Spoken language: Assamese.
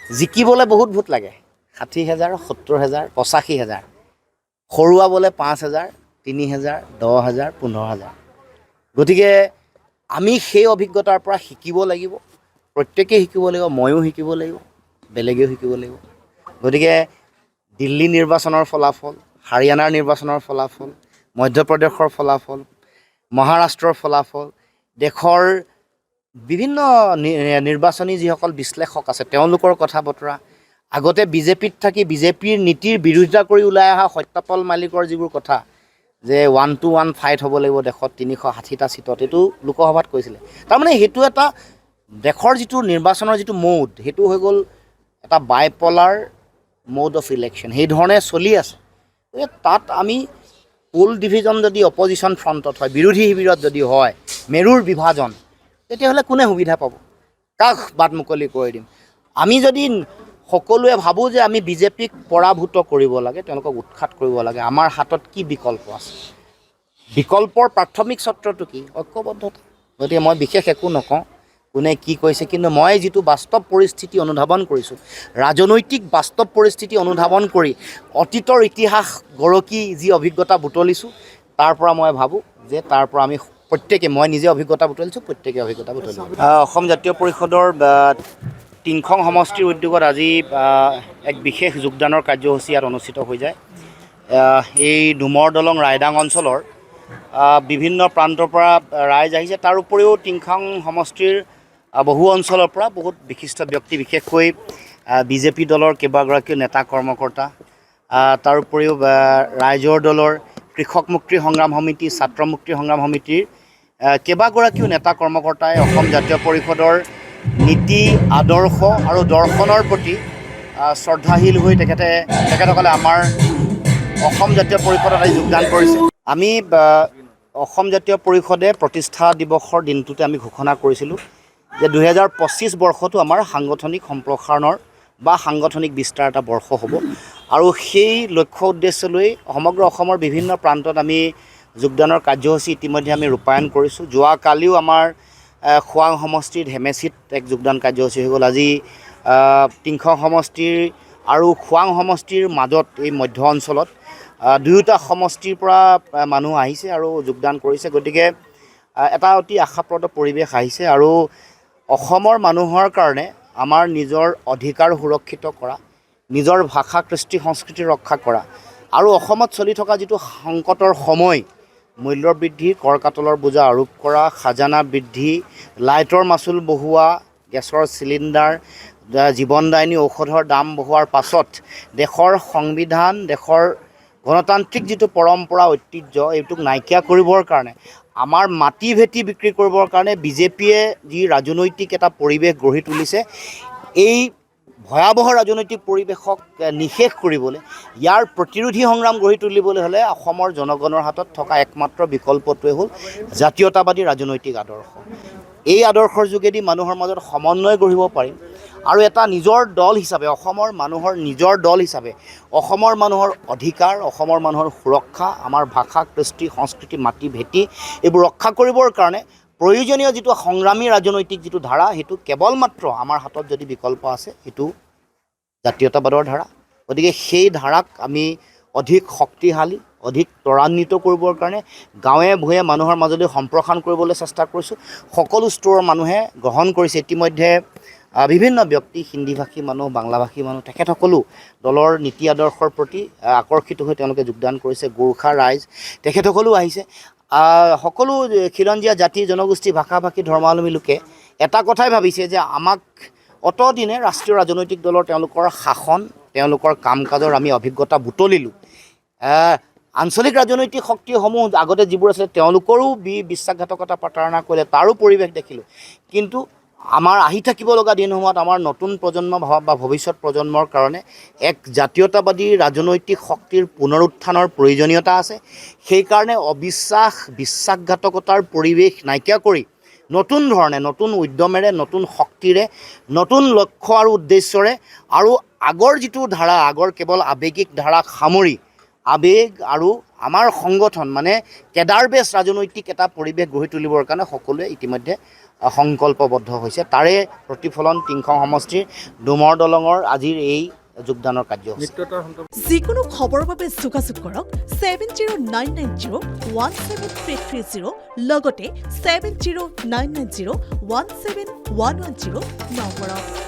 জিকিবলৈ বহুত ভোট লাগে 60,000 70,000 85,000 হৰুৱাবলৈ 5,000 3,000 10,000 15,000 গতিকে আমি সেই অভিজ্ঞতাৰ পৰা শিকিব লাগিব প্ৰত্যেকেই শিকিব লাগিব ময়ো শিকিব লাগিব বেলেগেও শিকিব লাগিব গতিকে দিল্লী নিৰ্বাচনৰ ফলাফল হাৰিয়ানাৰ নিৰ্বাচনৰ ফলাফল মধ্যপ্ৰদেশৰ ফলাফল মহাৰাষ্ট্ৰৰ ফলাফল দেশৰ বিভিন্ন নিৰ্বাচনী যিসকল বিশ্লেষক আছে তেওঁলোকৰ কথা বতৰা আগতে বিজেপিত থাকি বিজেপিৰ নীতিৰ বিৰোধিতা কৰি ওলাই অহা সত্যপাল মালিকৰ যিবোৰ কথা যে 1-to-1 ফাইট হ'ব লাগিব দেশত 360টা চিটত এইটো লোকসভাত কৈছিলে তাৰমানে সেইটো এটা দেশৰ যিটো নিৰ্বাচনৰ যিটো মোড সেইটো হৈ গ'ল এটা বাইপলাৰ মোড অফ ইলেকশ্যন সেই ধৰণে চলি আছে তাত আমি পোল ডিভিজন যদি অপজিশ্যন ফ্ৰণ্টত হয় বিৰোধী শিবিৰত যদি হয় মেৰুৰ বিভাজন তেতিয়াহ'লে কোনে সুবিধা পাব কাক বাট মুকলি কৰি দিম আমি যদি সকলোৱে ভাবোঁ যে আমি বিজেপিক পৰাভূত কৰিব লাগে তেওঁলোকক উৎখাত কৰিব লাগে আমাৰ হাতত কি বিকল্প আছে বিকল্পৰ প্ৰাথমিক চৰ্তটো কি ঐক্যবদ্ধতা গতিকে মই বিশেষ একো নকওঁ কোনে কি কৈছে কিন্তু মই যিটো বাস্তৱ পৰিস্থিতি অনুধাৱন কৰিছোঁ ৰাজনৈতিক বাস্তৱ পৰিস্থিতি অনুধাৱন কৰি অতীতৰ ইতিহাস গৰকি যি অভিজ্ঞতা বুটলিছোঁ তাৰ পৰা মই ভাবোঁ যে তাৰ পৰা আমি প্ৰত্যেকে মই নিজে অভিজ্ঞতা বুটলিছোঁ প্ৰত্যেকে অভিজ্ঞতা বুটলিছোঁ অসম জাতীয় পৰিষদৰ 3খন সমষ্টিৰ উদ্যোগত আজি এক বিশেষ যোগদানৰ কাৰ্যসূচী ইয়াত অনুষ্ঠিত হৈ যায় এই ডুমৰ দলং ৰায়দাং অঞ্চলৰ বিভিন্ন প্ৰান্তৰ পৰা ৰাইজ আহিছে তাৰ উপৰিও 3খন সমষ্টিৰ বহু অঞ্চলৰ পৰা বহুত বিশিষ্ট ব্যক্তি বিশেষকৈ বিজেপি দলৰ কেইবাগৰাকীও নেতা কৰ্মকৰ্তা তাৰ উপৰিও ৰাইজৰ দলৰ কৃষক মুক্তি সংগ্ৰাম সমিতি ছাত্ৰ মুক্তি সংগ্ৰাম সমিতিৰ কেইবাগৰাকীও নেতা কৰ্মকৰ্তাই অসম জাতীয় পৰিষদৰ নীতি আদৰ্শ আৰু দৰ্শনৰ প্ৰতি শ্ৰদ্ধাশীল হৈ তেখেতসকলে আমাৰ অসম জাতীয় পৰিষদত আজি যোগদান কৰিছে আমি অসম জাতীয় পৰিষদে প্ৰতিষ্ঠা দিৱসৰ দিনটোতে আমি ঘোষণা কৰিছিলোঁ যে 2025 বৰ্ষটো আমাৰ সাংগঠনিক সম্প্ৰসাৰণৰ বা সাংগঠনিক বিস্তাৰ এটা বৰ্ষ হ'ব আৰু সেই লক্ষ্য উদ্দেশ্য লৈ সমগ্ৰ অসমৰ বিভিন্ন প্ৰান্তত আমি যোগদানৰ কাৰ্যসূচী ইতিমধ্যে আমি ৰূপায়ণ কৰিছোঁ যোৱাকালিও আমাৰ খোৱাং সমষ্টিৰ ধেমেচিত এক যোগদান কাৰ্যসূচী হৈ গ'ল আজি 3খন সমষ্টিৰ আৰু খোৱাং সমষ্টিৰ মাজত এই মধ্য অঞ্চলত দুয়োটা সমষ্টিৰ পৰা মানুহ আহিছে আৰু যোগদান কৰিছে গতিকে এটা অতি আশাপ্ৰদ পৰিৱেশ আহিছে আৰু অসমৰ মানুহৰ কাৰণে আমাৰ নিজৰ অধিকাৰ সুৰক্ষিত কৰা নিজৰ ভাষা কৃষ্টি সংস্কৃতি ৰক্ষা কৰা আৰু অসমত চলি থকা যিটো সংকটৰ সময় মূল্য বৃদ্ধি কৰ কাতলৰ বোজা আৰোপ কৰা খাজানা বৃদ্ধি লাইটৰ মাচুল বঢ়োৱা গেছৰ চিলিণ্ডাৰ জীৱনদায়িনী ঔষধৰ দাম বঢ়োৱাৰ পাছত দেশৰ সংবিধান দেশৰ গণতান্ত্ৰিক যিটো পৰম্পৰা ঐতিহ্য এইটোক নাইকিয়া কৰিবৰ কাৰণে আমাৰ মাটি ভেটি বিক্ৰী কৰিবৰ কাৰণে বিজেপিয়ে যি ৰাজনৈতিক এটা পৰিৱেশ গঢ়ি তুলিছে এই ভয়াৱহ ৰাজনৈতিক পৰিৱেশক নিশেষ কৰিবলৈ ইয়াৰ প্ৰতিৰোধী সংগ্ৰাম গঢ়ি তুলিবলৈ হ'লে অসমৰ জনগণৰ হাতত থকা একমাত্ৰ বিকল্পটোৱে হ'ল জাতীয়তাবাদী ৰাজনৈতিক আদৰ্শ এই আদৰ্শৰ যোগেদি মানুহৰ মাজত সমন্বয় গঢ়িব পাৰিম আৰু এটা নিজৰ দল হিচাপে অসমৰ মানুহৰ নিজৰ দল হিচাপে অসমৰ মানুহৰ অধিকাৰ অসমৰ মানুহৰ সুৰক্ষা আমাৰ ভাষা কৃষ্টি সংস্কৃতি মাটি ভেটি এইবোৰ ৰক্ষা কৰিবৰ কাৰণে প্ৰয়োজনীয় যিটো সংগ্ৰামী ৰাজনৈতিক যিটো ধাৰা সেইটো কেৱল মাত্ৰ আমাৰ হাতত যদি বিকল্প আছে সেইটো জাতীয়তাবাদৰ ধাৰা গতিকে সেই ধাৰাক আমি অধিক শক্তিশালী অধিক ত্বৰান্বিত কৰিবৰ কাৰণে গাঁৱে ভূঞে মানুহৰ মাজলৈ সম্প্ৰসাৰণ কৰিবলৈ চেষ্টা কৰিছোঁ সকলো স্তৰৰ মানুহে গ্ৰহণ কৰিছে ইতিমধ্যে বিভিন্ন ব্যক্তি হিন্দীভাষী মানুহ বাংলাভাষী মানুহ তেখেতসকলো দলৰ নীতি আদৰ্শৰ প্ৰতি আকৰ্ষিত হৈ তেওঁলোকে যোগদান কৰিছে গোৰ্খা ৰাইজ তেখেতসকলো আহিছে সকলো খিলঞ্জীয়া জাতি জনগোষ্ঠী ভাষা ভাষী ধৰ্মাৱলম্বী লোকে এটা কথাই ভাবিছে যে আমাক অতদিনে ৰাষ্ট্ৰীয় ৰাজনৈতিক দলৰ তেওঁলোকৰ শাসন তেওঁলোকৰ কাম কাজৰ আমি অভিজ্ঞতা বুটলিলোঁ আঞ্চলিক ৰাজনৈতিক শক্তিসমূহ আগতে যিবোৰ আছিলে তেওঁলোকৰো বিশ্বাসঘাতকতা প্ৰতাৰণা কৰিলে তাৰো পৰিৱেশ দেখিলোঁ কিন্তু আমাৰ আহি থাকিব লগা দিনসমূহত আমাৰ নতুন প্ৰজন্ম বা ভৱিষ্যত প্ৰজন্মৰ কাৰণে এক জাতীয়তাবাদী ৰাজনৈতিক শক্তিৰ পুনৰুত্থানৰ প্ৰয়োজনীয়তা আছে সেইকাৰণে বিশ্বাসঘাতকতাৰ পৰিৱেশ নাইকিয়া কৰি নতুন ধৰণে নতুন উদ্যমেৰে নতুন শক্তিৰে নতুন লক্ষ্য আৰু উদ্দেশ্যৰে আৰু আগৰ যিটো ধাৰা আগৰ কেৱল আৱেগিক ধাৰাক সামৰি আৱেগ আৰু আমাৰ সংগঠন মানে কেডাৰ বেছ ৰাজনৈতিক এটা পৰিৱেশ গঢ়ি তুলিবৰ কাৰণে সকলোৱে ইতিমধ্যে সংকল্পবদ্ধ হৈছে তাৰে প্ৰতিফলন টিংখং সমষ্টিৰ ডুমৰ দলঙৰ আজিৰ এই যোগদানৰ কাৰ্যসূচী যিকোনো খবৰৰ বাবে যোগাযোগ কৰক 7099017330 লগতে 7099017110 নম্বৰত।